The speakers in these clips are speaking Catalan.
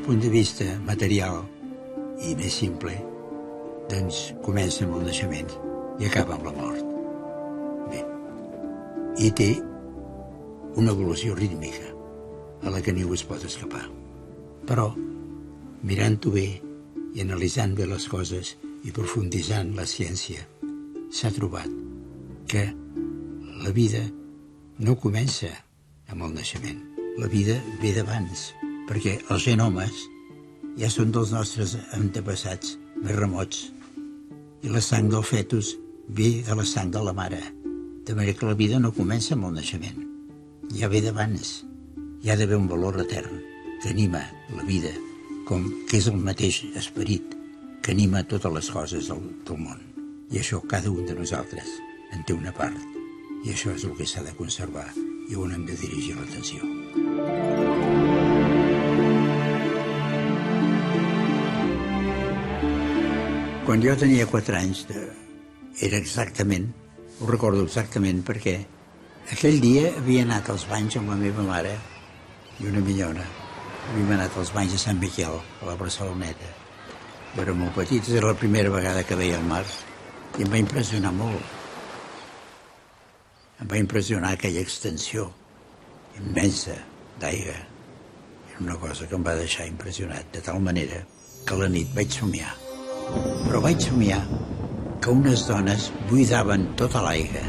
punt de vista material i més simple, doncs comença amb el naixement i acaba amb la mort. Bé, i té una evolució rítmica a la que ningú es pot escapar. Però, mirant-ho bé i analitzant bé les coses i profunditzant la ciència, s'ha trobat que la vida no comença amb el naixement. La vida ve d'abans, perquè els genomes ja són dels nostres antepassats més remots i la sang del fetus ve de la sang de la mare. De manera que la vida no comença amb el naixement, ja ve d'abans. Hi ha d'haver un valor etern que anima la vida, com que és el mateix esperit que anima totes les coses del món. I això cada un de nosaltres en té una part, i això és el que s'ha de conservar i on hem de dirigir l'atenció. Quan jo tenia 4 anys, era exactament, ho recordo exactament, perquè aquell dia havia anat als banys amb la meva mare i una minyona. Havíem anat als banys de Sant Miquel, a la Barceloneta. Jo era molt petit, era la primera vegada que veia el mar i em va impressionar molt. Em va impressionar aquella extensió immensa d'aigua. Era una cosa que em va deixar impressionat, de tal manera que a la nit vaig somiar. Però vaig somiar que unes dones buidaven tota l'aigua.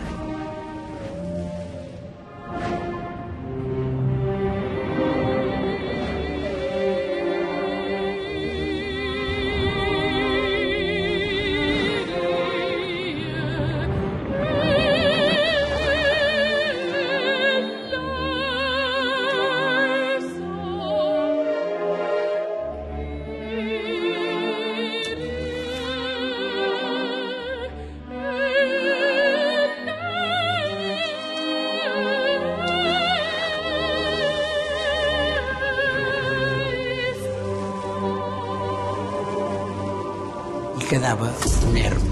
Quedava un erm,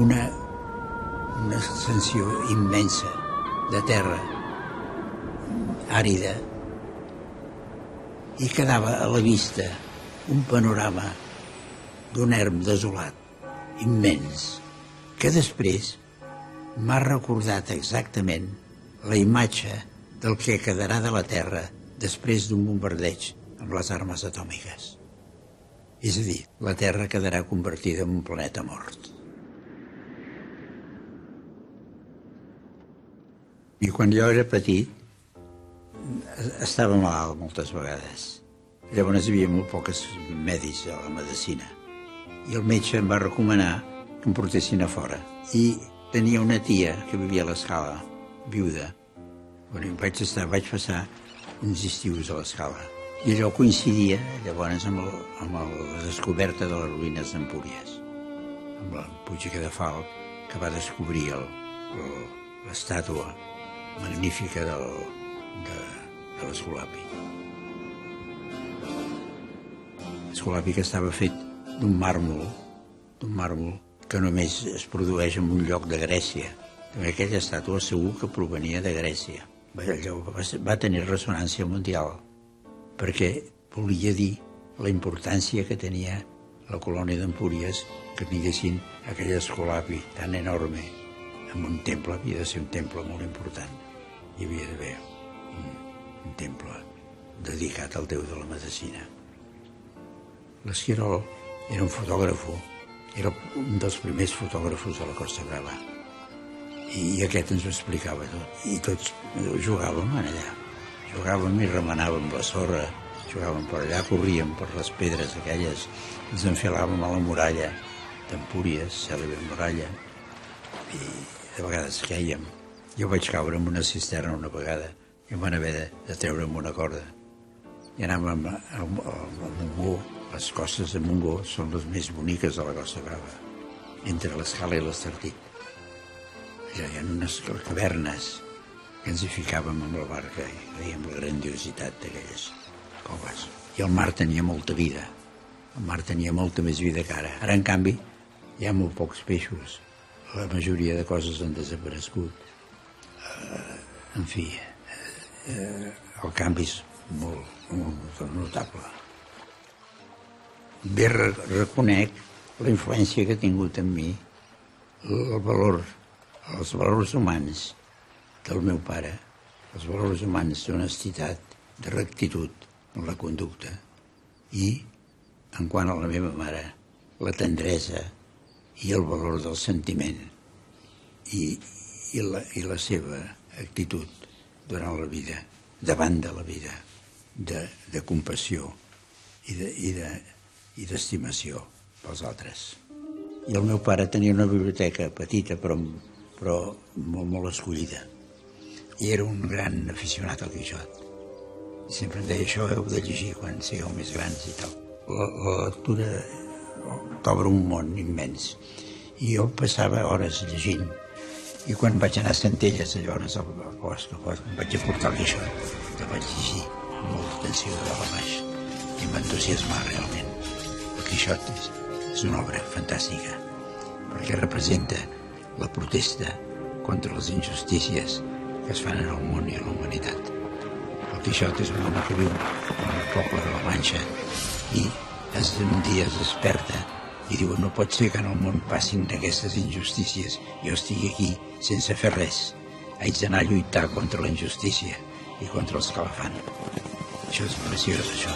una extensió immensa de terra àrida, i quedava a la vista un panorama d'un erm desolat, immens, que després m'ha recordat exactament la imatge del que quedarà de la Terra després d'un bombardeig amb les armes atòmiques. És a dir, la Terra quedarà convertida en un planeta mort. I quan jo era petit, estava malalt moltes vegades. Llavors hi havia molt pocs medis a la medicina. I el metge em va recomanar que em portessin a fora. I tenia una tia que vivia a l'Escala, viuda. Vaig passar uns estius a l'Escala. I allò coincidia llavors amb la descoberta de les ruïnes d'Empúries, amb el Puig de Cadafalc, que va descobrir l'estàtua magnífica de l'Esculapi. L'Esculapi que estava fet d'un màrmol que només es produeix en un lloc de Grècia. Aquella estàtua segur que provenia de Grècia. Allò va tenir ressonància mundial, perquè volia dir la importància que tenia la colònia d'Empúries que tinguessin aquell Esculapi tan enorme en un temple. Havia de ser un temple molt important. Hi havia d'haver un temple dedicat al déu de la medicina. L'Esquirol era un fotògraf, era un dels primers fotògrafos de la Costa Brava, i aquest ens ho explicava tot. I tots jugàvem allà. Jugàvem i remenàvem la sorra, jugàvem per allà, corríem per les pedres aquelles, ens enfilàvem a la muralla d'Empúries, cèlebre muralla, i de vegades quèiem. Jo vaig caure en una cisterna una vegada i em van haver de treure'm una corda. I anàvem al Montgó. Les costes de Montgó són les més boniques de la Costa Brava, entre l'Escala i l'Estartit. Allà hi ha unes cavernes que ens hi ficàvem amb la barca i veiem la grandiositat d'aquelles coves. I el mar tenia molta vida. El mar tenia molta més vida que ara. Ara, en canvi, hi ha molt pocs peixos. La majoria de coses han desaparegut. En fi, el canvi és molt notable. bé reconec la influència que ha tingut en mi els valors humans del meu pare, els valors humans d'honestitat, de rectitud en la conducta i, en quant a la meva mare, la tendresa i el valor del sentiment i la seva actitud durant la vida, davant de la vida, de compassió i d'estimació pels altres. I el meu pare tenia una biblioteca petita però molt, molt escollida. I era un gran aficionat al Quixot. I sempre em deia, això heu de llegir quan sigueu més grans i tal. La lectura t'obre un món immens. I jo passava hores llegint. I quan vaig anar a Centelles, llavors al bosc, em vaig aportar el Quixot, que vaig llegir amb molta atenció de dalt a baix. I m'entusiasmar realment. El Quixot és una obra fantàstica, perquè representa la protesta contra les injustícies que es fan en el món i en la humanitat. El Quixot és un home que viu en el poble de la Manxa i un dia es desperta i diu, no pot ser que en el món passin aquestes injustícies i jo estigui aquí sense fer res. Haig d'anar a lluitar contra la injustícia i contra els que la fan. Això és preciós, això.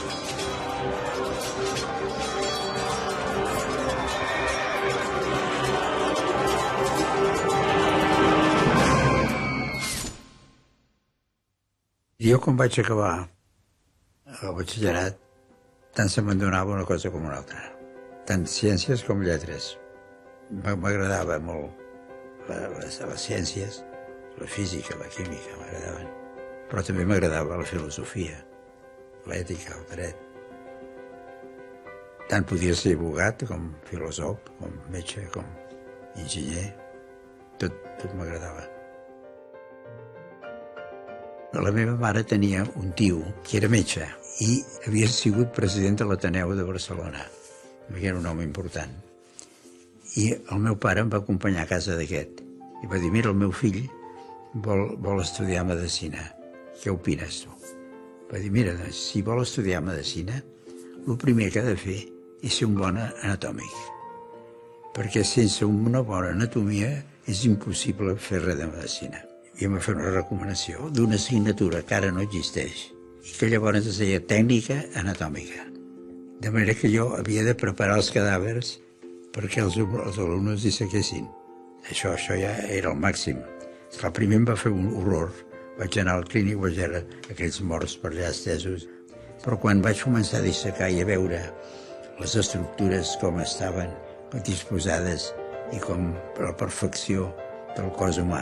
Jo, quan vaig acabar el batxillerat, tant se me'n donava una cosa com una altra. Tant ciències com lletres. M'agradava molt les ciències, la física, la química, m'agradaven. Però també m'agradava la filosofia, l'ètica, el dret. Tant podia ser abogat com filòsof, com metge, com enginyer. Tot m'agradava. La meva mare tenia un tio que era metge i havia sigut president de l'Ateneu de Barcelona. Era un home important. I el meu pare em va acompanyar a casa d'aquest i va dir, mira, el meu fill vol estudiar medicina. Què opines, tu? Va dir, mira, si vol estudiar medicina, el primer que ha de fer és ser un bon anatòmic. Perquè sense una bona anatomia és impossible fer res de medicina. I em va fer una recomanació d'una assignatura que ara no existeix i que llavors es deia tècnica anatòmica. De manera que jo havia de preparar els cadàvers perquè els alumnes dissequessin. Això ja era el màxim. El primer em va fer un horror. Vaig anar al clínic, vaig veure aquells morts per allà estesos. Però quan vaig començar a dissecar i a veure les estructures com estaven disposades i com la perfecció del cos humà,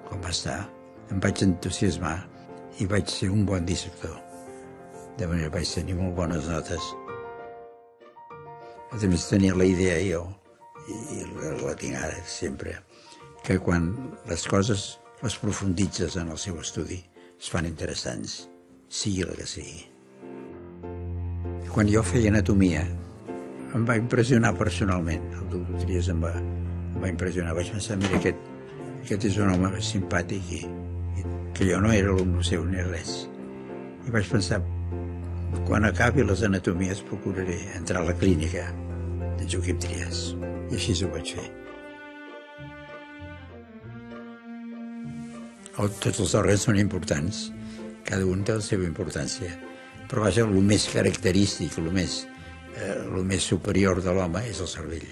com està, em vaig entusiasmar i vaig ser un bon dissector. De manera que vaig tenir molt bones notes. A més, tenia la idea jo, i la tinc ara sempre, que quan les coses les profunditzes en el seu estudi es fan interessants, sigui la que sigui. Quan jo feia anatomia, em va impressionar personalment. El doctor Trias em va impressionar. Vaig pensar, mira, aquest és un home simpàtic i que jo no era alumne seu ni res. I vaig pensar, quan acabi les anatomies procuraré entrar a la clínica de Joaquim Trias. I així ho vaig fer. Tots els òrgans són importants, cada un té la seva importància, però vaja, el més característic, el més superior de l'home és el cervell.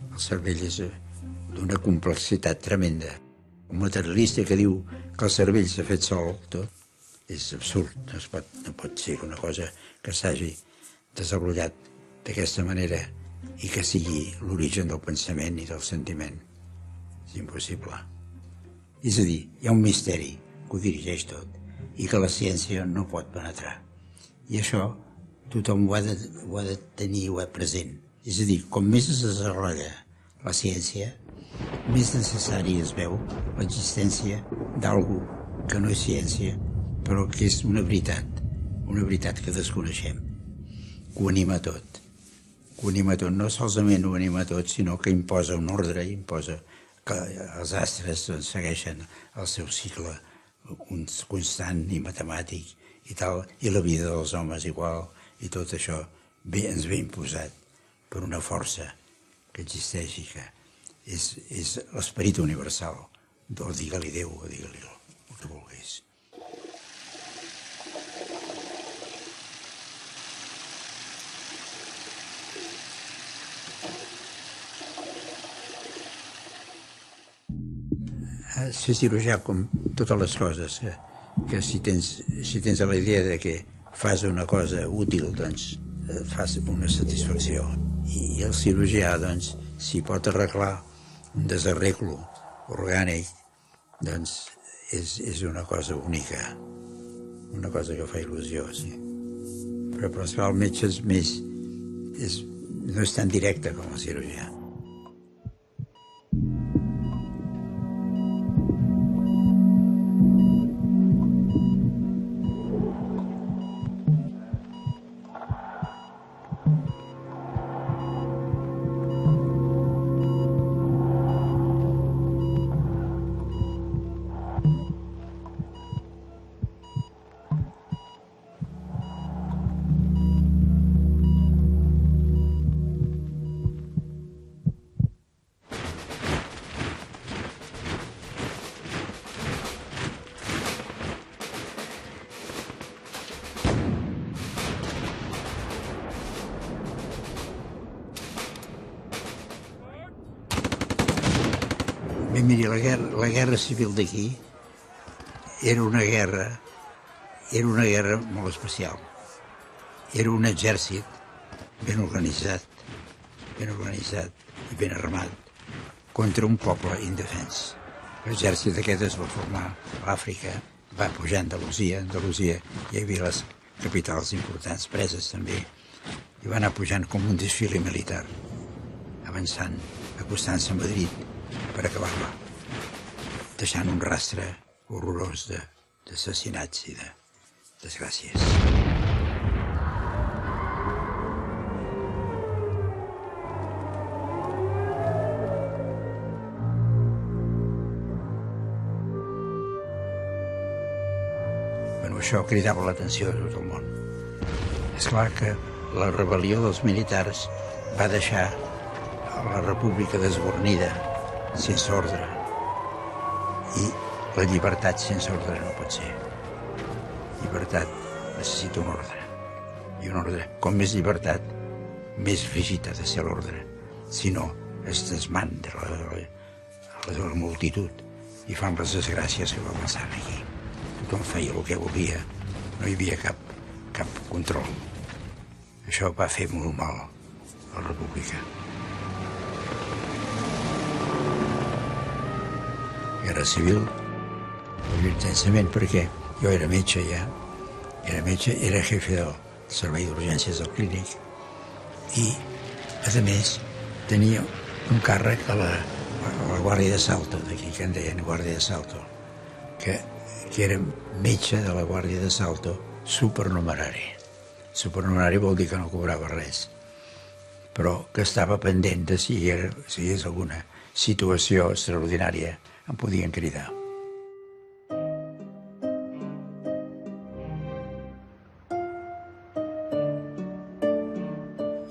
El cervell és d'una complexitat tremenda. Un materialista que diu que el cervell s'ha fet sol tot és absurd, no pot ser una cosa que s'hagi desenvolupat d'aquesta manera i que sigui l'origen del pensament i del sentiment. És impossible. És a dir, hi ha un misteri que ho dirigeix tot i que la ciència no pot penetrar. I això tothom ho ha de tenir present. És a dir, com més es desenvolupa la ciència, més necessari es veu l'existència d'algú que no és ciència, però que és una veritat que desconeixem, que ho anima tot. Que ho anima tot, no solament ho anima tot, sinó que imposa un ordre, imposa que els astres segueixen el seu cicle constant i matemàtic i tal, i la vida dels homes igual, i tot això ens ve imposat per una força que existeix i que és l'esperit universal, o digue-li Déu o digue-li el que vulguis. Ser cirurgià, com totes les coses, que si tens la idea de que fas una cosa útil, doncs et fas una satisfacció. I el cirurgià, doncs, si pot arreglar un desarreglo orgànic, doncs és una cosa única, una cosa que fa il·lusió, sí. Però esclar, el metge no és tan directe com el cirurgià. Bé, miri, la guerra civil d'aquí era una guerra molt especial. Era un exèrcit ben organitzat i ben armat contra un poble indefens. L'exèrcit aquest es va formar a l'Àfrica, va pujar a Andalusia hi havia les capitals importants preses també, i va anar pujant com un desfile militar, avançant, acostant-se a Madrid per acabar-la, deixant un rastre horrorós d'assassinats i de desgràcies. Això cridava l'atenció de tot el món. És clar que la rebel·lió dels militars va deixar la república desguarnida, sense ordre, i la llibertat sense ordre no pot ser. Llibertat necessita un ordre, i un ordre, com més llibertat, més rígid ha de ser l'ordre, si no es desman de la multitud i fan les desgràcies que va passar aquí. Tothom feia el que volia, no hi havia cap control. Això va fer molt mal a la república. Guerra civil, intensament, perquè jo era metge ja, era jefe del servei d'urgències del clínic i, a més, tenia un càrrec a la Guàrdia de Salto, d'aquí que en deien Guàrdia de Salto, que era metge de la Guàrdia de Salto supernumerari. Supernumerari vol dir que no cobrava res, però que estava pendent de si hi hagués alguna situació extraordinària em podien cridar.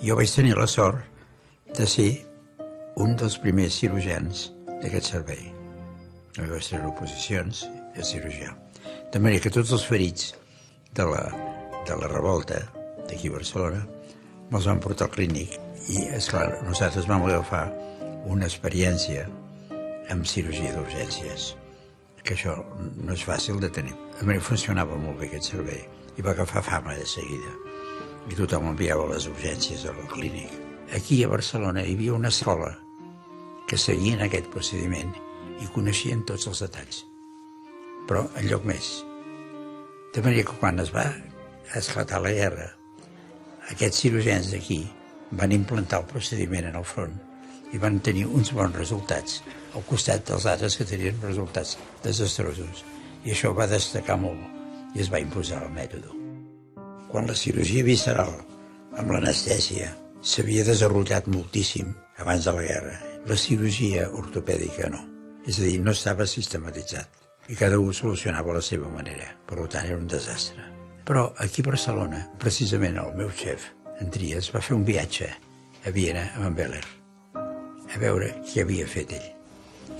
Jo vaig tenir la sort de ser un dels primers cirurgians d'aquest servei. No vaig tenir oposicions de cirurgià. De manera que tots els ferits de la revolta d'aquí a Barcelona me'ls van portar al clínic i, esclar, nosaltres vam agafar una experiència amb cirurgia d'urgències, que això no és fàcil de tenir. A mi funcionava molt bé aquest servei i va agafar fama de seguida i tothom enviava les urgències al clínic. Aquí a Barcelona hi havia una escola que seguien aquest procediment i coneixien tots els detalls, però enlloc més. De manera que quan es va esclatar la guerra, aquests cirurgians d'aquí van implantar el procediment en el front i van tenir uns bons resultats al costat dels altres que tenien resultats desastrosos. I això va destacar molt i es va imposar el mètode. Quan la cirurgia visceral amb l'anestèsia s'havia desenvolupat moltíssim abans de la guerra, la cirurgia ortopèdica no. És a dir, no estava sistematitzat i cada un solucionava a la seva manera. Per tant, era un desastre. Però aquí a Barcelona, precisament el meu xef, en Trias, va fer un viatge a Viena amb en Beller a veure què havia fet ell.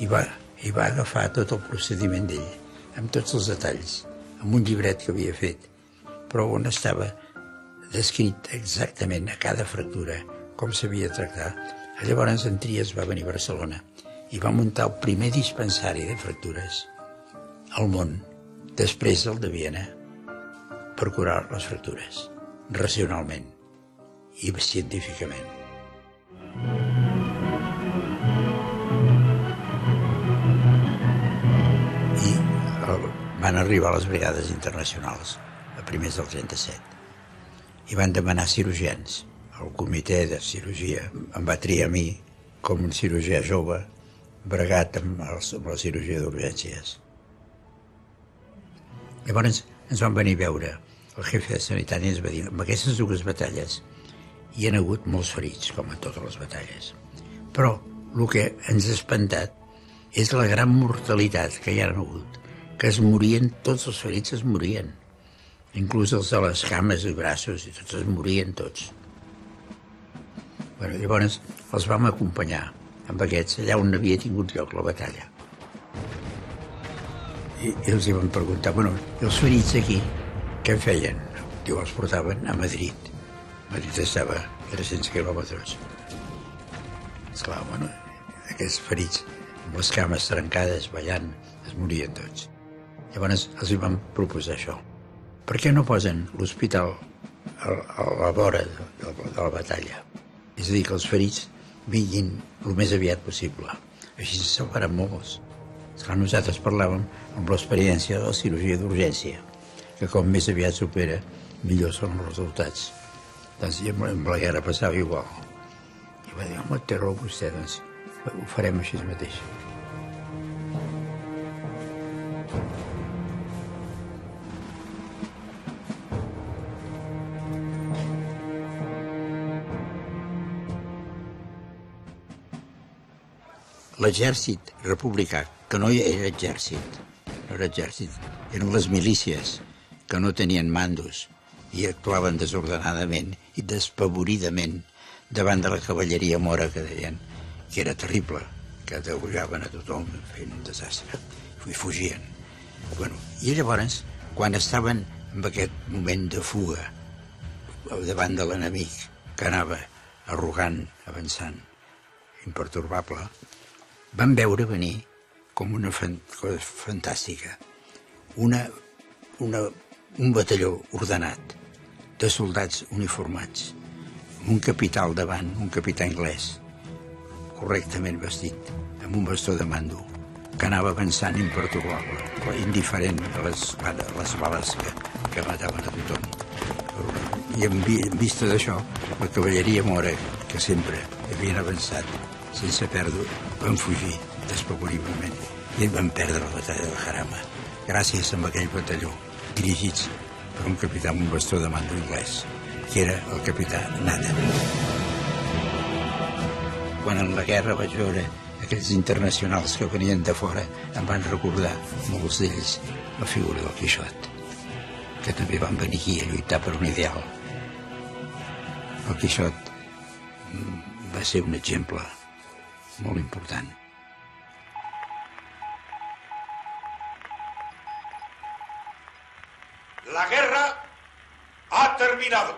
I va agafar tot el procediment d'ell, amb tots els detalls, amb un llibret que havia fet, però on estava descrit exactament a cada fractura com s'havia de tractar. Llavors en Trias va venir a Barcelona i va muntar el primer dispensari de fractures al món, després del de Viena, per curar les fractures, racionalment i científicament. I van arribar les brigades internacionals, a primers del 37, i van demanar cirurgians. El comitè de cirurgia em va triar a mi com un cirurgià jove, bregat amb la cirurgia d'urgències. Llavors ens van venir a veure el jefe de sanitari i ens va dir: en aquestes dues batalles hi ha hagut molts ferits, com a totes les batalles, però el que ens ha espantat és la gran mortalitat que hi ha hagut, que es morien, tots els ferits es morien, inclús els de les cames i braços, i tots es morien tots. Llavors els vam acompanyar amb aquests allà on havia tingut lloc la batalla. I els hi vam preguntar: i els ferits aquí què feien? Diu, els portaven a Madrid. Madrid estava a 300 quilòmetres. Esclar, aquests ferits amb les cames trencades, ballant, es morien tots. Llavors els hi vam proposar això. Per què no posen l'hospital a la vora de la batalla? És a dir, que els ferits vinguin el més aviat possible. Així se'n salvaran molts. Esclar, nosaltres parlàvem amb l'experiència de la cirurgia d'urgència, que com més aviat supera, millor són els resultats. Doncs amb la guerra passava igual. I va dir: home, té raó vostè, doncs ho farem així mateix. L'exèrcit republicà, que no era exèrcit, eren les milícies, que no tenien mandos i actuaven desordenadament i despavoridament davant de la cavalleria mora, que deien que era terrible, que degollaven a tothom, feien un desastre, i fugien. I llavors, quan estaven en aquest moment de fuga davant de l'enemic, que anava arrogant, avançant, imperturbable, van veure venir com una cosa fantàstica, un batalló ordenat de soldats uniformats, un capità al davant, un capità anglès, correctament vestit, amb un bastó de mando, que anava avançant imperturbable, indiferent a les bales que mataven a tothom. I en vista d'això, la cavalleria mora, que sempre havien avançat sense perdre, van fugir despavoriblement i van perdre la batalla de Jarama, gràcies a aquell batalló, dirigits per un capità amb un bastó de mando anglès, que era el capità Nathan. Quan en la guerra vaig veure aquells internacionals que venien de fora, em van recordar, molts d'ells, la figura del Quixot, que també van venir aquí a lluitar per un ideal. El Quixot va ser un exemple molt important. La guerra ha terminado.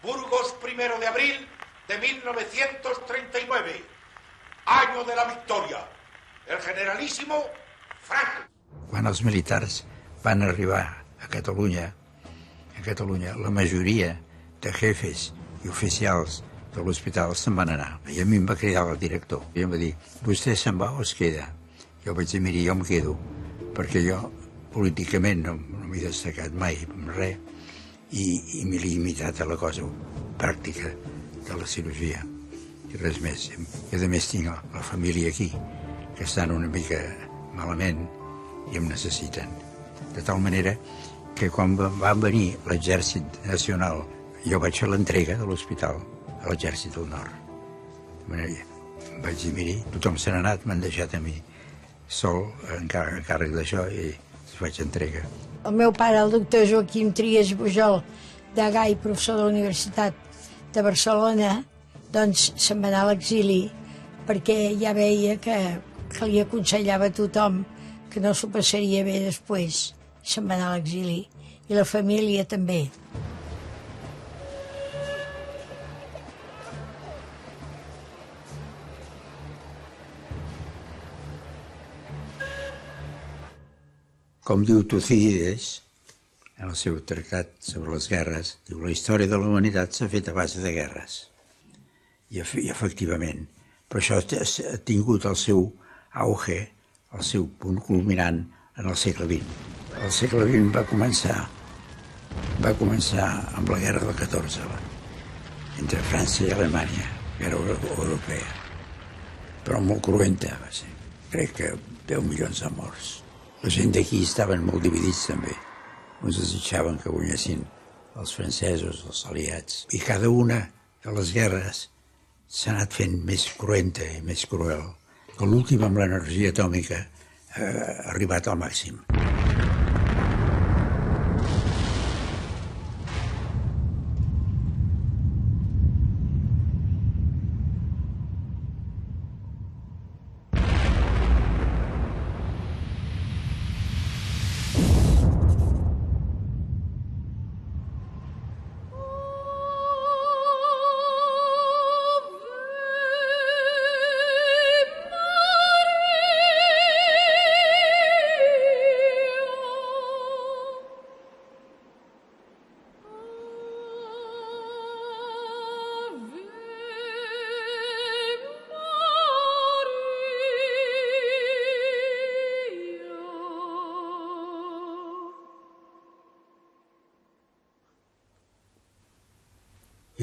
Burgos, 1 de abril de 1939, año de la victoria. El generalísimo Franco. Quan els militars van arribar a Catalunya, la majoria de jefes i oficials de l'hospital se'n van anar. I a mi em va cridar el director i em va dir: vostè se'n va o es queda? Jo vaig dir: miri, jo em quedo, perquè jo políticament no m'he destacat mai amb res i m'he limitat a la cosa pràctica de la cirurgia i res més. I a més tinc la família aquí, que estan una mica malament i em necessiten. De tal manera que quan va venir l'exèrcit nacional, jo vaig fer l'entrega de l'hospital a l'exèrcit del nord. Vaig dir: miri, tothom se n'ha anat, m'han deixat a mi sol en càrrec d'això i faig entrega. El meu pare, el doctor Joaquim Trias Bujol, degà i professor de la Universitat de Barcelona, doncs se'n va anar a l'exili perquè ja veia que li aconsellava a tothom que no s'ho passaria bé després. Se'n va anar a l'exili. I la família també. Com diu Tucídides, en el seu tractat sobre les guerres, diu la història de la humanitat s'ha fet a base de guerres. I efectivament, però això ha tingut el seu auge, el seu punt culminant en el segle XX. El segle XX va començar amb la guerra del 14, entre França i Alemanya, guerra europea. Però molt cruenta va ser. Crec que 10 milions de morts. La gent d'aquí estaven molt dividits també. Uns desitjaven que guanyessin els francesos, els aliats. I cada una de les guerres s'ha anat fent més cruenta i més cruel. Que l'última amb l'energia atòmica ha arribat al màxim.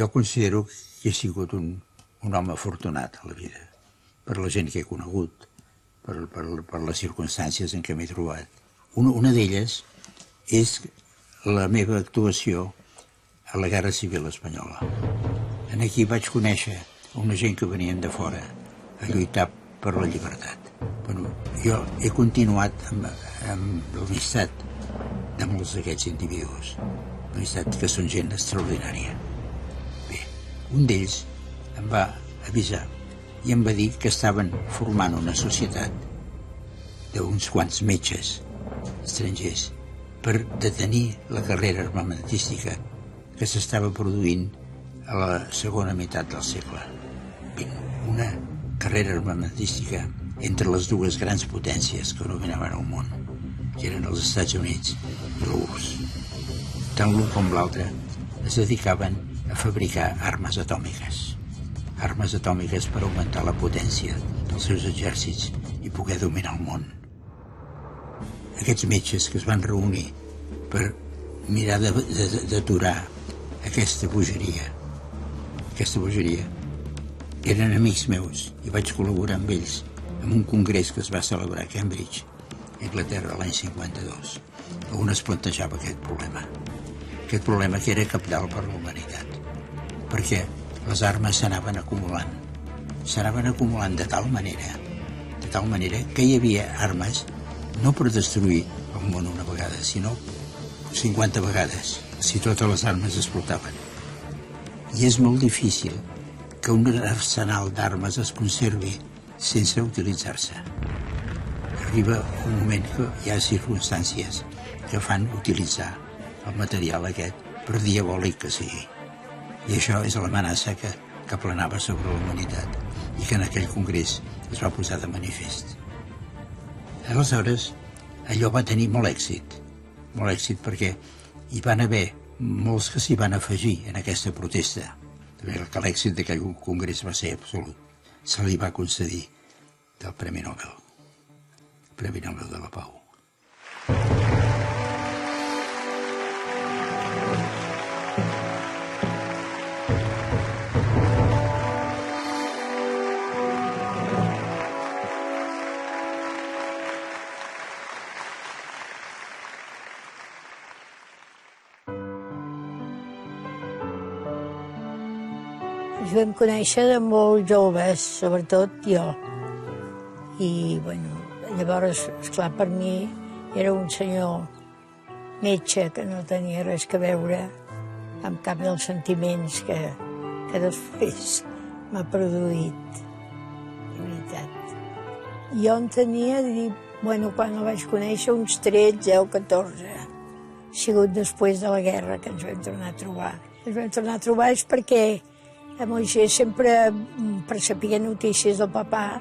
Jo considero que he sigut un home afortunat a la vida, per la gent que he conegut, per les circumstàncies en què m'he trobat. Una d'elles és la meva actuació a la Guerra Civil Espanyola. Aquí vaig conèixer una gent que venien de fora a lluitar per la llibertat. Jo he continuat amb l'amistat de molts d'aquests individus, l'amistat que són gent extraordinària. Un d'ells em va avisar i em va dir que estaven formant una societat d'uns quants metges estrangers per detenir la carrera armamentística que s'estava produint a la segona meitat del segle XX. Una carrera armamentística entre les dues grans potències que dominaven el món, que eren els Estats Units i l'URSS. Tant l'un com l'altre es dedicaven a fabricar armes atòmiques per augmentar la potència dels seus exèrcits i poder dominar el món. Aquests metges que es van reunir per mirar d'aturar aquesta bogeria, eren amics meus i vaig col·laborar amb ells en un congrés que es va celebrar a Cambridge, Anglaterra, l'any 52, on es plantejava aquest problema que era cabdal per la humanitat, perquè les armes s'anaven acumulant de tal manera que hi havia armes no per destruir el món una vegada, sinó 50 vegades, si totes les armes explotaven. I és molt difícil que un arsenal d'armes es conservi sense utilitzar-se. Arriba un moment que hi ha circumstàncies que fan utilitzar el material aquest, per diabòlic que sigui. I això és l'amenaça que planava sobre la humanitat i que en aquell congrés es va posar de manifest. Aleshores, allò va tenir molt èxit perquè hi van haver molts que s'hi van afegir en aquesta protesta. Que l'èxit d'aquell congrés va ser absolut. Se li va concedir el Premi Nobel de la Pau. Ens vam conèixer de molt joves, sobretot jo. I, llavors, esclar, per mi era un senyor metge que no tenia res a veure amb cap dels sentiments que que després m'ha produït, de veritat. Jo en tenia, quan el vaig conèixer, uns 13 o 14. Ha sigut després de la guerra que ens vam tornar a trobar. Ens vam tornar a trobar és perquè a Moisès sempre, per saber notícies del papà,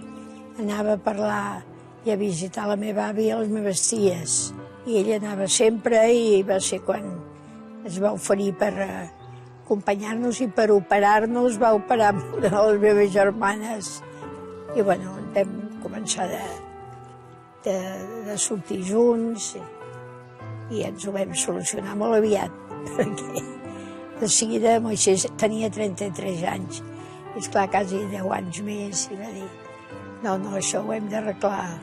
anava a parlar i a visitar la meva àvia i les meves ties. I ell anava sempre i va ser quan es va oferir per acompanyar-nos i per operar-nos, va operar una de les meves germanes. I vam començar de sortir junts i ens ho vam solucionar molt aviat, perquè de seguida Moisès tenia 33 anys, i esclar, quasi 10 anys més, i va dir, no, això ho hem d'arreglar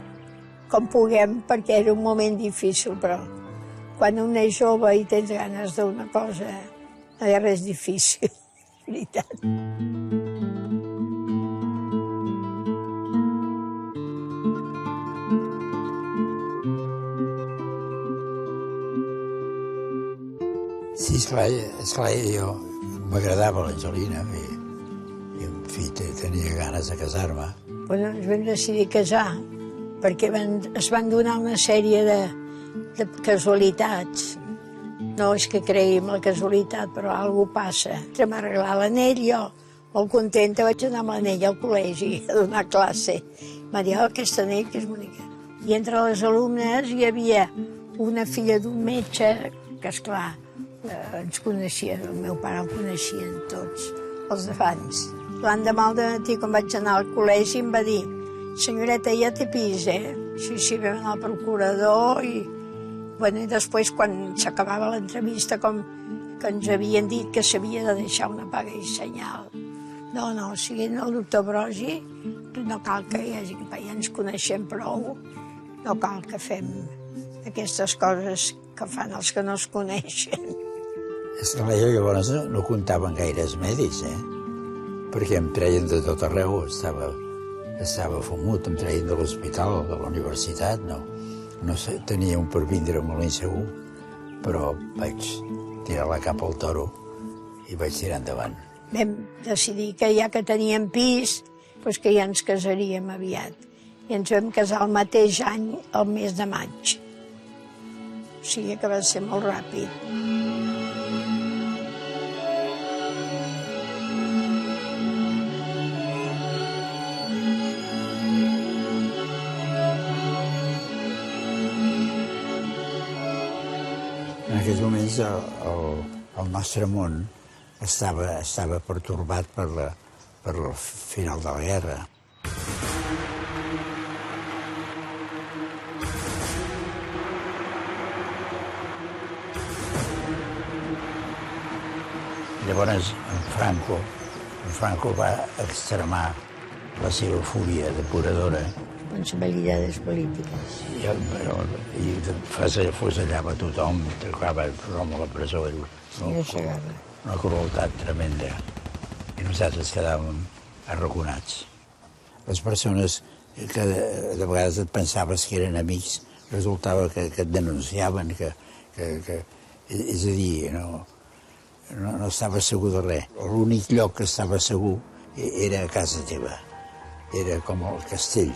com puguem, perquè era un moment difícil, però quan un és jove i tens ganes d'una cosa, no hi ha res difícil, veritat. Sí, esclar, jo m'agradava l'Angelina i en fi, tenia ganes de casar-me. Ens vam decidir casar perquè es van donar una sèrie de casualitats. No és que creïm la casualitat, però alguna passa. Vam arreglar l'anell, jo molt contenta, vaig anar amb l'anell al col·legi a donar classe. Va dir, aquest anell que és bonica. I entre les alumnes hi havia una filla d'un metge que, esclar, ens coneixia, el meu pare el coneixien tots, els d'abans. L'endemà al matí, quan vaig anar al col·legi, em va dir, senyoreta, ja té pis, eh? Sí, vam anar al procurador i després, quan s'acabava l'entrevista, com que ens havien dit que s'havia de deixar una paga i senyal. No, siguent el doctor Brogi, no cal que hi hagi, ja ens coneixem prou, no cal que fem aquestes coses que fan els que no es coneixen. Esclar, jo llavors no comptaven gaires mèdics, perquè em treien de tot arreu, estava fumut, em treien de l'hospital, de la universitat, no sé, tenia un per vindre molt insegur, però vaig tirar-la cap al toro i vaig tirar endavant. Vam decidir que ja que teníem pis, doncs que ja ens casaríem aviat. I ens vam casar el mateix any, el mes de maig. O sigui que va ser molt ràpid. En aquells moments el nostre món estava pertorbat per el final de la guerra. Llavors, en Franco va extremar la seva fúria depuradora. Responsabilitats polítiques. I fusellava tothom, tocava tothom a la presó. Una crueltat tremenda. I nosaltres quedàvem arraconats. Les persones que de vegades et pensaves que eren amics, resultava que et denunciaven, és a dir, no estava segur de res. L'únic lloc que estava segur era a casa teva. Era com el castell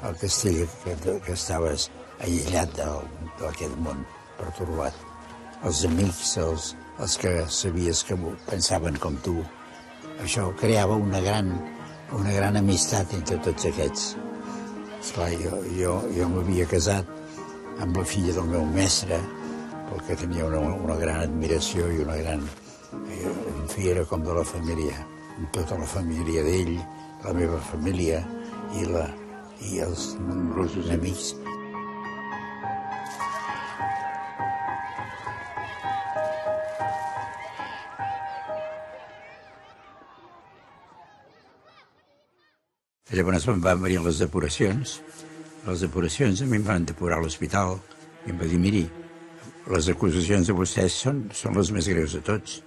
que estaves aïllat d'aquest món pertorbat. Els amics, els que sabies que pensaven com tu. Això creava una gran amistat entre tots aquests. Esclar, jo m'havia casat amb la filla del meu mestre, perquè tenia una gran admiració i una gran... En fi, era com de la família. Tota la família d'ell, la meva família i els nombrosos amics. Llavors van venir les depuracions. Les depuracions a mi em van depurar a l'hospital i em va dir, miri, les acusacions de vostès són les més greus de tots,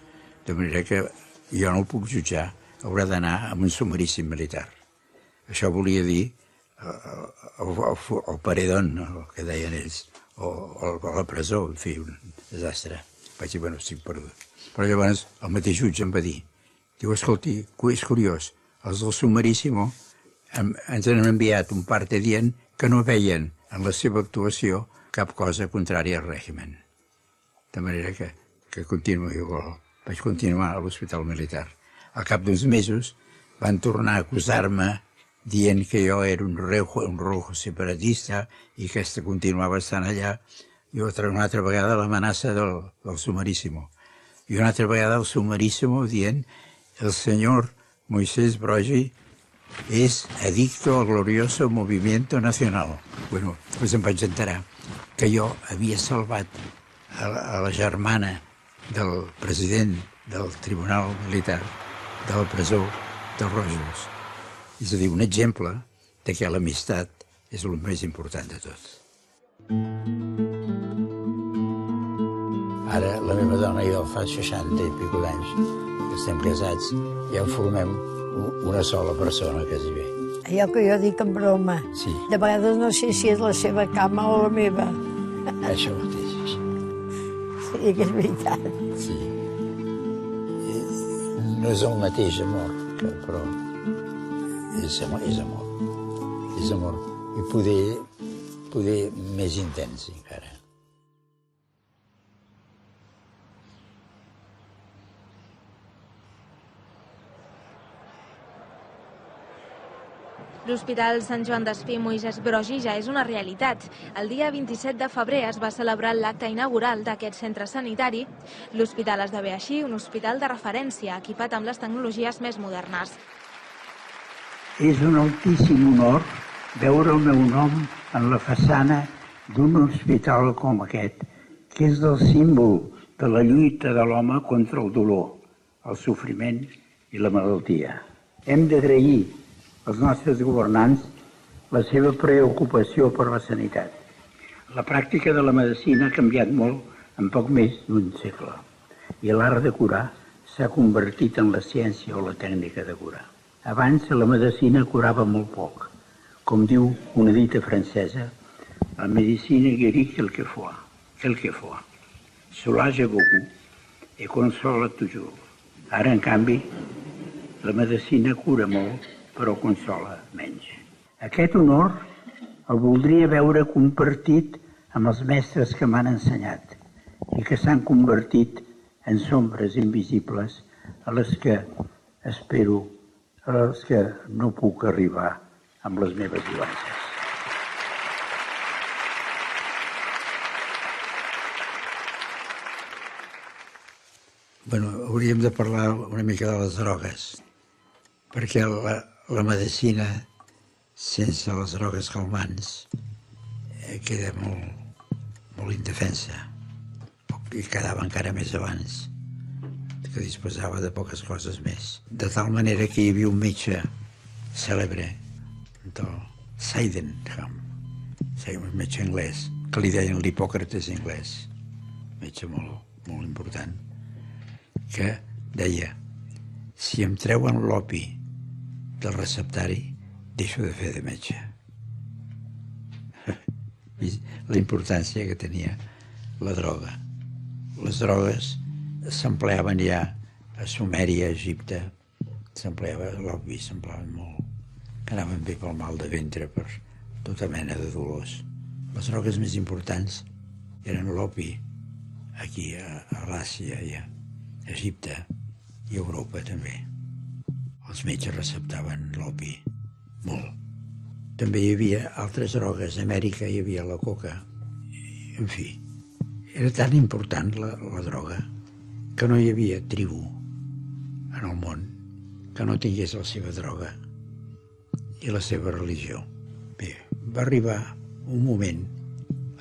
de manera que jo no el puc jutjar, haurà d'anar amb un sumaríssim militar. Això volia dir el paredón, el que deien ells, o a la presó, en fi, un desastre. Vaig dir, bueno, estic perdut. Però llavors el mateix jutge em va dir Diu, escolti, és curiós, els del Sumaríssimo ens han enviat un parte dient que no veien en la seva actuació cap cosa contrària al règim. De manera que vaig continuar a l'Hospital Militar. Al cap d'uns mesos van tornar a acusar-me dient que jo era un rojo separatista i que continuava estant allà. I una altra vegada l'amenaça del Sumaríssimo. I una altra vegada el Sumaríssimo dient el senyor Moisés Broggi és adicto al glorioso movimiento nacional. Bueno, després em vaig enterar que jo havia salvat a la germana del president del Tribunal Militar de la presó dels Rojos. És a dir, un exemple de que l'amistat és el més important de tot. Ara la meva dona i jo fa 60 i pico d'anys que estem casats i en formem una sola persona, quasi bé. Allò que jo dic en broma. Sí. De vegades no sé si és la seva cama o la meva. Això mateix. Sí, que és veritat. Sí. No és el mateix amor, però és amor. És amor. I poder més intens encara. L'Hospital Sant Joan d'Espí Moisès Broggi ja és una realitat. El dia 27 de febrer es va celebrar l'acte inaugural d'aquest centre sanitari. L'hospital esdevé així un hospital de referència, equipat amb les tecnologies més modernes. És un altíssim honor veure el meu nom en la façana d'un hospital com aquest, que és el símbol de la lluita de l'home contra el dolor, el sofriment i la malaltia. Hem d'agrair als nostres governants la seva preocupació per la sanitat. La pràctica de la medicina ha canviat molt en poc més d'un segle i l'art de curar s'ha convertit en la ciència o la tècnica de curar. Abans la medicina curava molt poc. Com diu una dita francesa, la medicina guérit quelquefois, soulage beaucoup et console toujours. Ara, en canvi, la medicina cura molt però consola menys. Aquest honor el voldria veure compartit amb els mestres que m'han ensenyat i que s'han convertit en sombres invisibles a les que no puc arribar amb les meves violències. Bueno, hauríem de parlar una mica de les drogues, perquè la medicina sense les drogues calmants queda molt indefensa i quedava encara més abans, que disposava de poques coses més. De tal manera que hi havia un metge cèlebre, el Sydenham, un metge anglès, que li deien l'Hipòcrates anglès, metge molt important, que deia: si em treuen l'opi del receptari, deixo de fer de metge. La importància que tenia la droga. Les drogues s'empleaven ja a Sumèria, a Egipte, s'empleava l'opi, s'empleaven molt, que anaven bé pel mal de ventre, per tota mena de dolors. Les drogues més importants eren l'opi, aquí a l'Àsia, a Egipte i a Europa també. Els metges receptaven l'opi, molt. També hi havia altres drogues. A Amèrica hi havia la coca. En fi, era tan important la droga que no hi havia tribu en el món que no tingués la seva droga i la seva religió. Bé, va arribar un moment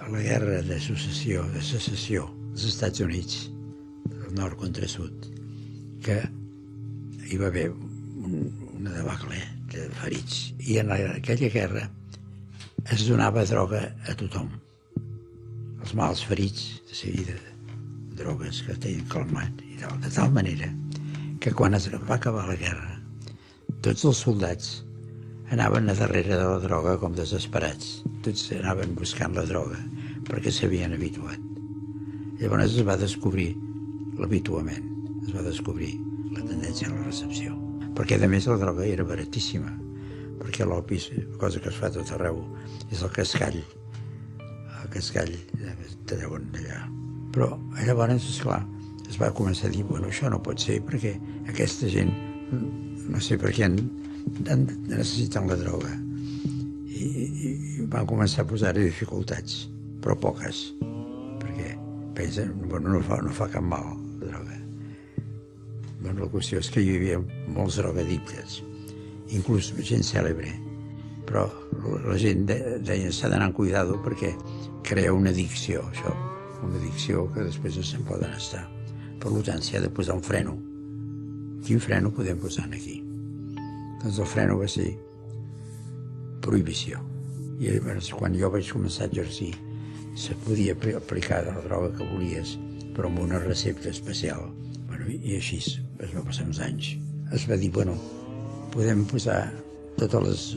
a la guerra de secessió dels Estats Units, del nord contra sud, que hi va haver una debacle de ferits. I en aquella guerra es donava droga a tothom. Els mals ferits, de seguida, drogues que tenien calmat i tal. De tal manera que quan es va acabar la guerra, tots els soldats anaven a darrere de la droga com desesperats. Tots anaven buscant la droga perquè s'havien habituat. Llavors es va descobrir l'habituament. es va descobrir la tendència a la recepció. Perquè, a més, la droga era baratíssima, perquè l'opi, cosa que es fa tot arreu, és el cascall. El cascall te deuen d'allà. Però llavors, esclar, es va començar a dir, bueno, això no pot ser, perquè aquesta gent, no sé per què, necessiten la droga. I van començar a posar-hi dificultats, però poques, perquè pensen, bueno, no fa cap mal, la droga. Bueno, la qüestió és que hi havia molts drogadictes, inclús gent cèlebre, però la gent deia s'ha d'anar amb cuidado perquè crea una addicció, això, una addicció que després no se'n poden estar. Per tant, s'hi ha de posar un freno. Quin freno podem posar aquí? Doncs el freno va ser prohibició. I llavors, quan jo vaig començar a exercir, se podia aplicar la droga que volies, però amb una recepta especial. Bueno, i així es va passar uns anys. Es va dir, bueno, podem posar totes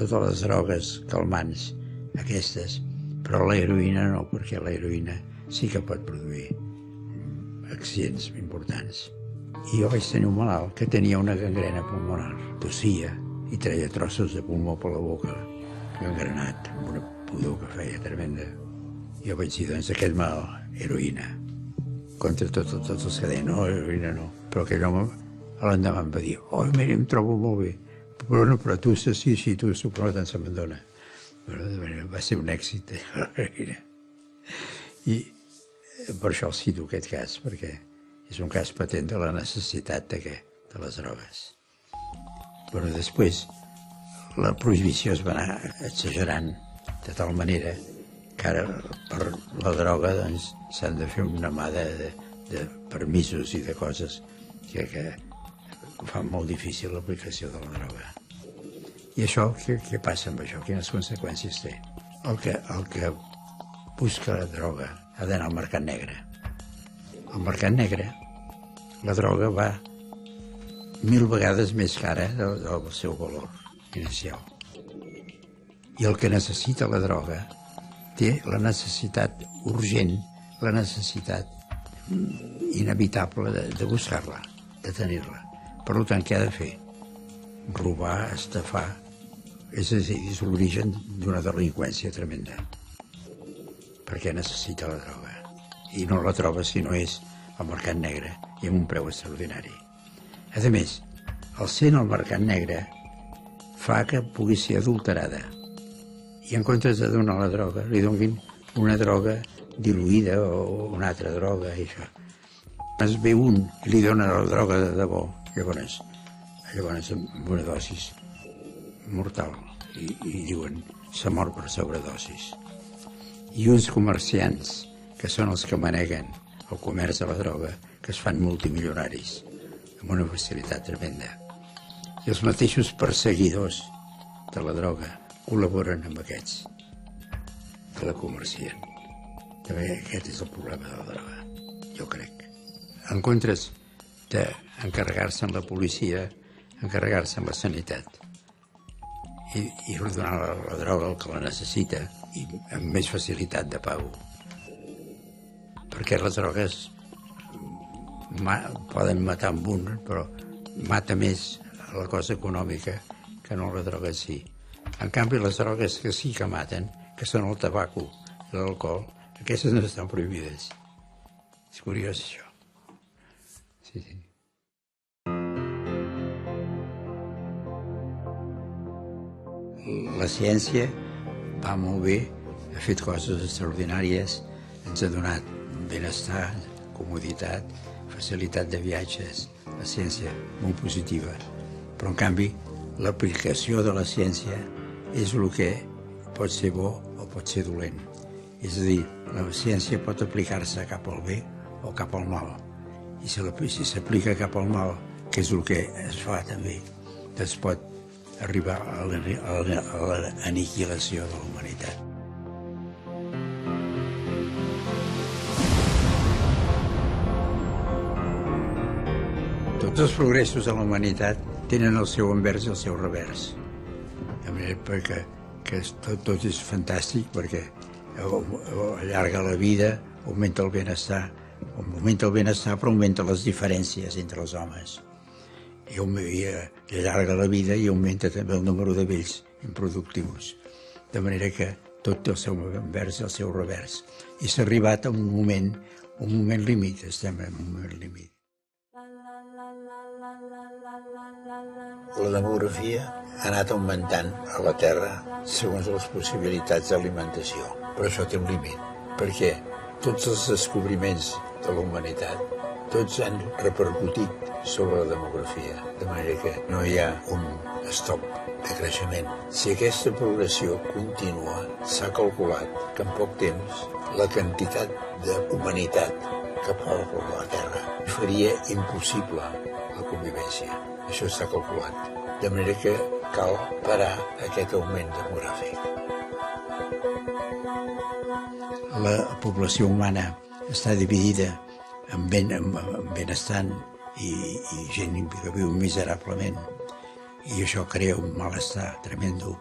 les drogues calmants, aquestes, però la heroïna no, perquè la heroïna sí que pot produir accidents importants. I jo vaig tenir un malalt que tenia una gangrena pulmonar, tossia i treia trossos de pulmó per la boca, gangrenat, amb una pudor que feia tremenda. Jo vaig dir, doncs, aquest mal, heroïna. Contra tots els que deien, no, heroïna no. Però aquell home l'endemà em va dir, oh, mira, em trobo molt bé. Però tu, sí, tu, però tant se m'endona. Va ser un èxit, l'heroïna. I per això el cito, aquest cas, perquè és un cas patent de la necessitat de les drogues. Però després la prohibició es va anar exagerant de tal manera que ara per la droga s'han de fer una mà de permisos i de coses que fan molt difícil l'aplicació de la droga. I això, què passa amb això? Quines conseqüències té? El que busca la droga ha d'anar al mercat negre. Al mercat negre la droga va 1000 vegades més cara del seu valor inicial. I el que necessita la droga té la necessitat urgent, la necessitat inevitable de buscar-la, de tenir-la. Per tant, què ha de fer? Robar, estafar, és l'origen d'una delinqüència tremenda. Perquè necessita la droga. I no la troba si no és al mercat negre i amb un preu extraordinari. A més, el ser al mercat negre fa que pugui ser adulterada. I en comptes de donar la droga, li donin una droga diluïda o una altra droga i això. Es ve un i li dona la droga de debò, llavors amb una dosis mortal i diuen s'ha mort per sobredosis. I uns comerciants, que són els que maneguen el comerç de la droga, que es fan multimilionaris amb una facilitat tremenda. I els mateixos perseguidors de la droga col·laboren amb aquests que la comercien. També aquest és el problema de la droga, jo crec. En comptes d'encarregar-se en la policia, encarregar-se en la sanitat i donar la droga al que la necessita i amb més facilitat de pago. Perquè les drogues poden matar amb un, però mata més la cosa econòmica que no la droga en si. En canvi, les drogues que sí que maten, que són el tabaco i l'alcohol, aquestes no estan prohibides. És curiós, això. Sí. La ciència va molt bé, ha fet coses extraordinàries, ens ha donat benestar, comoditat, facilitat de viatges, la ciència molt positiva. Però, en canvi, l'aplicació de la ciència és el que pot ser bo o pot ser dolent. És a dir, la ciència pot aplicar-se cap al bé o cap al mal. I si s'aplica cap al mal, que és el que es fa també, doncs pot arribar a l'aniquilació de la humanitat. Tots els progressos de la humanitat tenen el seu envers i el seu revers. De manera que tot és fantàstic perquè allarga la vida, augmenta el benestar, augmenta el benestar, però augmenta les diferències entre els homes. I allarga la vida i augmenta també el número de vells improductius. De manera que tot té el seu envers i el seu revers. I s'ha arribat a un moment límit, estem en un moment límit. La demografia ha anat augmentant a la Terra segons les possibilitats d'alimentació, però això té un límit, perquè tots els descobriments de la humanitat, tots han repercutit sobre la demografia, de manera que no hi ha un stop de creixement. Si aquesta progressió continua, s'ha calculat que en poc temps la quantitat de humanitat que pot poblar la Terra faria impossible la convivència. Això està calculat. De manera que cal parar aquest augment demogràfic. La població humana està dividida en benestant i gent que viu miserablement, i això crea un malestar tremendo.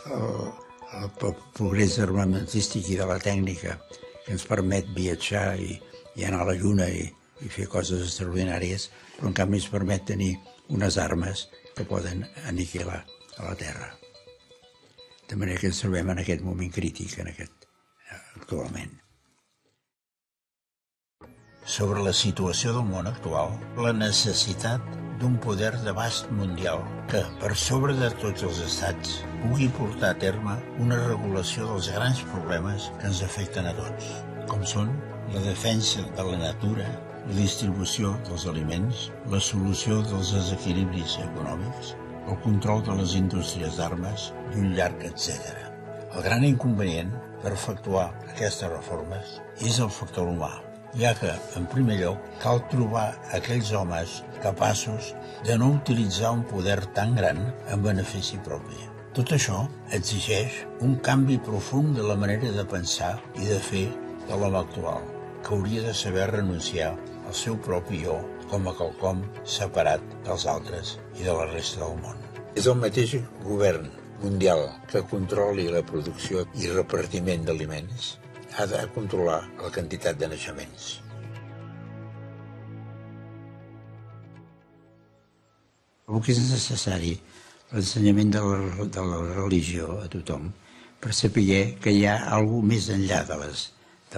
El progrés armamentístic i de la tècnica que ens permet viatjar i anar a la Lluna i fer coses extraordinàries, però en canvi ens permet tenir unes armes que poden aniquilar a la Terra. De manera que ens trobem en aquest moment crític, actualment. Sobre la situació del món actual, la necessitat d'un poder d'abast mundial que, per sobre de tots els estats, pugui portar a terme una regulació dels grans problemes que ens afecten a tots, com són la defensa de la natura, la distribució dels aliments, la solució dels desequilibris econòmics, el control de les indústries d'armes i un llarg etc. El gran inconvenient per efectuar aquestes reformes és el factor humà, ja que, en primer lloc, cal trobar aquells homes capaços de no utilitzar un poder tan gran en benefici propi. Tot això exigeix un canvi profund de la manera de pensar i de fer de l'home actual, que hauria de saber renunciar al seu propi jo com a quelcom separat dels altres i de la resta del món. És el mateix govern mundial que controli la producció i repartiment d'aliments ha de controlar la quantitat de naixements. Avui és necessari l'ensenyament de la religió a tothom per saber que hi ha alguna més enllà de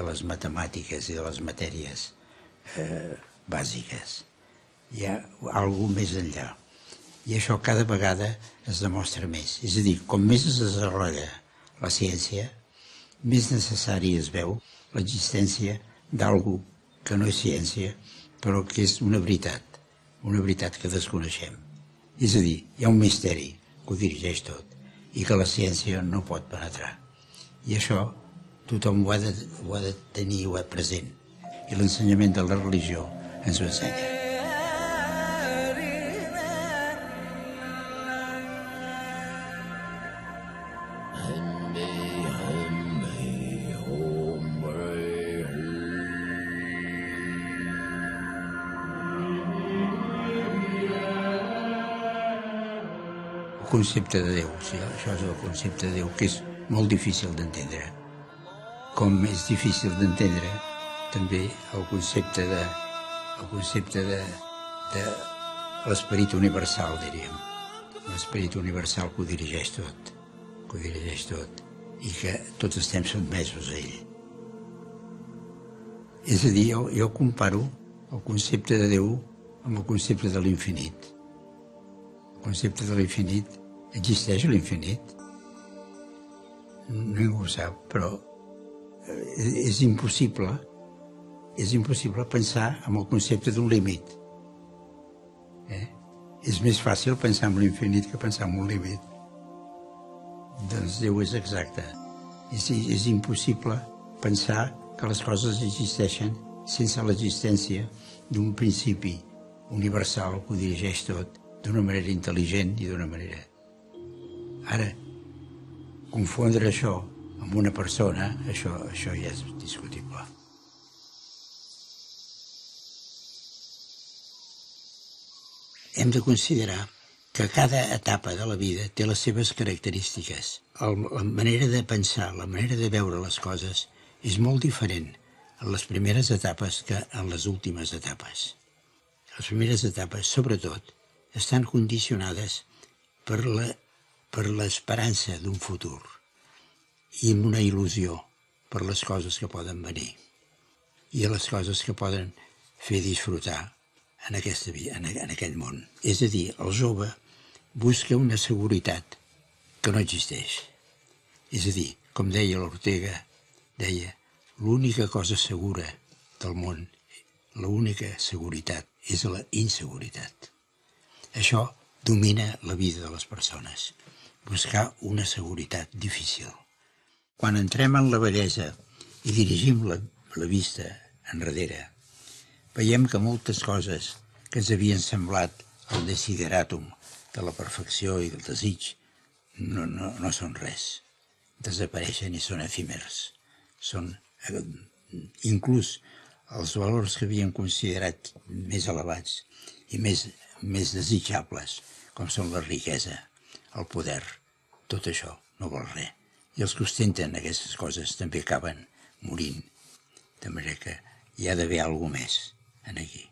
les matemàtiques i de les matèries bàsiques. Hi ha alguna més enllà. I això cada vegada es demostra més. És a dir, com més es desenvolupa la ciència, més necessari es veu l'existència d'algú que no és ciència, però que és una veritat que desconeixem. És a dir, hi ha un misteri que ho dirigeix tot i que la ciència no pot penetrar. I això tothom ho ha de tenir present. I l'ensenyament de la religió ens ho ensenya. El concepte de Déu, sí, això és el concepte de Déu, que és molt difícil d'entendre. Com és difícil d'entendre també el concepte de l'esperit universal, diríem. L'esperit universal que ho dirigeix tot, i que tots estem sotmesos a ell. És a dir, jo comparo el concepte de Déu amb el concepte de l'infinit. El concepte de l'infinit, existeix l'infinit? Ningú ho sap, però és impossible pensar en el concepte d'un límit. És més fàcil pensar en l'infinit que pensar en un límit. Doncs Déu és exacte. És impossible pensar que les coses existeixen sense l'existència d'un principi universal que ho dirigeix tot d'una manera intel·ligent i d'una manera... Ara, confondre això amb una persona, això ja és discutible. Hem de considerar que cada etapa de la vida té les seves característiques. La manera de pensar, la manera de veure les coses és molt diferent en les primeres etapes que en les últimes etapes. Les primeres etapes, sobretot, estan condicionades per l'esperança d'un futur i amb una il·lusió per les coses que poden venir i a les coses que poden fer disfrutar en aquest món. És a dir, el jove busca una seguretat que no existeix. És a dir, com deia l'Ortega, deia, l'única cosa segura del món, l'única seguretat és la inseguretat. Això domina la vida de les persones, buscar una seguretat difícil. Quan entrem en la bellesa i dirigim la vista enrere, veiem que moltes coses que ens havien semblat el desideratum de la perfecció i del desig no són res. Desapareixen i són efímers. Són inclús els valors que havien considerat més elevats i més desitjables, com són la riquesa, el poder, tot això no vol res. I els que ostenten aquestes coses també acaben morint. De manera que hi ha d'haver alguna més aquí.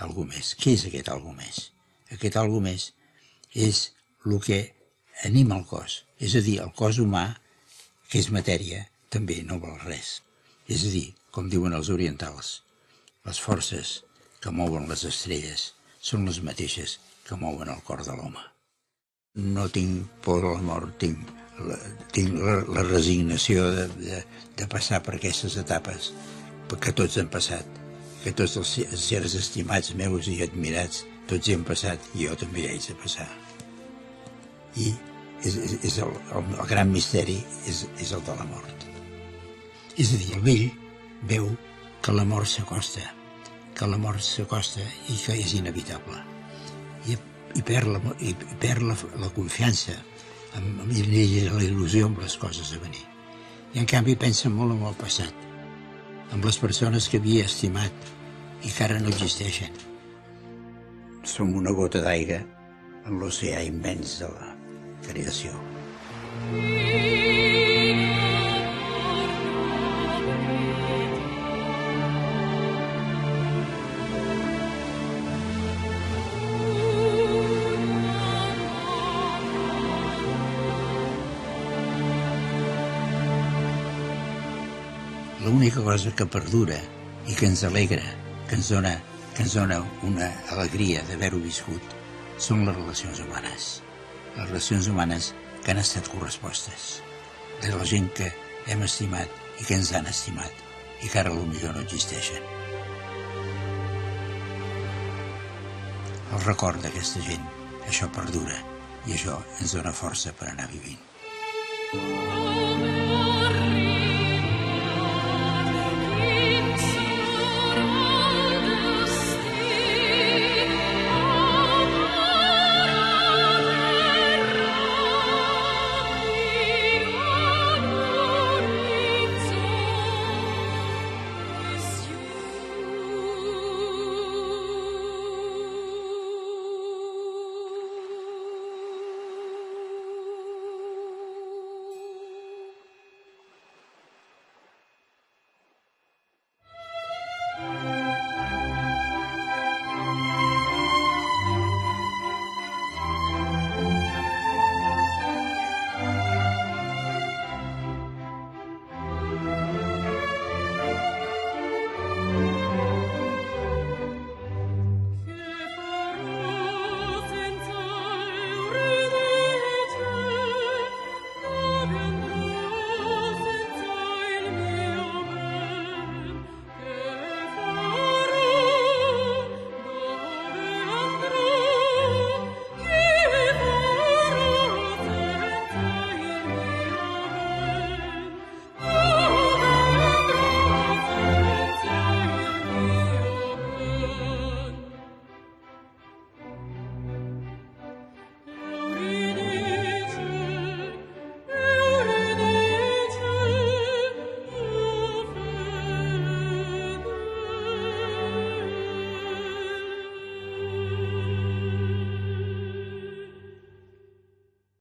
Alguna més. Què és aquest alguna més? Aquest alguna més és el que anima el cos. És a dir, el cos humà, que és matèria, també no vol res. És a dir, com diuen els orientals, les forces que mouen les estrelles són les mateixes que mouen el cor de l'home. No tinc por a la mort, tinc la resignació de passar per aquestes etapes que tots han passat, que tots els sers estimats meus i admirats, tots hi han passat i jo també hi haig de passar. I el gran misteri és el de la mort. És a dir, el vell veu que la mort s'acosta, i que és inevitable. I perd la confiança i la il·lusió amb les coses a venir. I en canvi pensa molt en el passat, amb les persones que havia estimat i que ara no existeixen. Som una gota d'aigua en l'oceà immens de la creació. L'única cosa que perdura i que ens alegra, que ens dona una alegria d'haver-ho viscut, són les relacions humanes. Les relacions humanes que han estat correspostes. De la gent que hem estimat i que ens han estimat i que ara potser no existeixen. El record d'aquesta gent, això perdura i això ens dona força per anar vivint.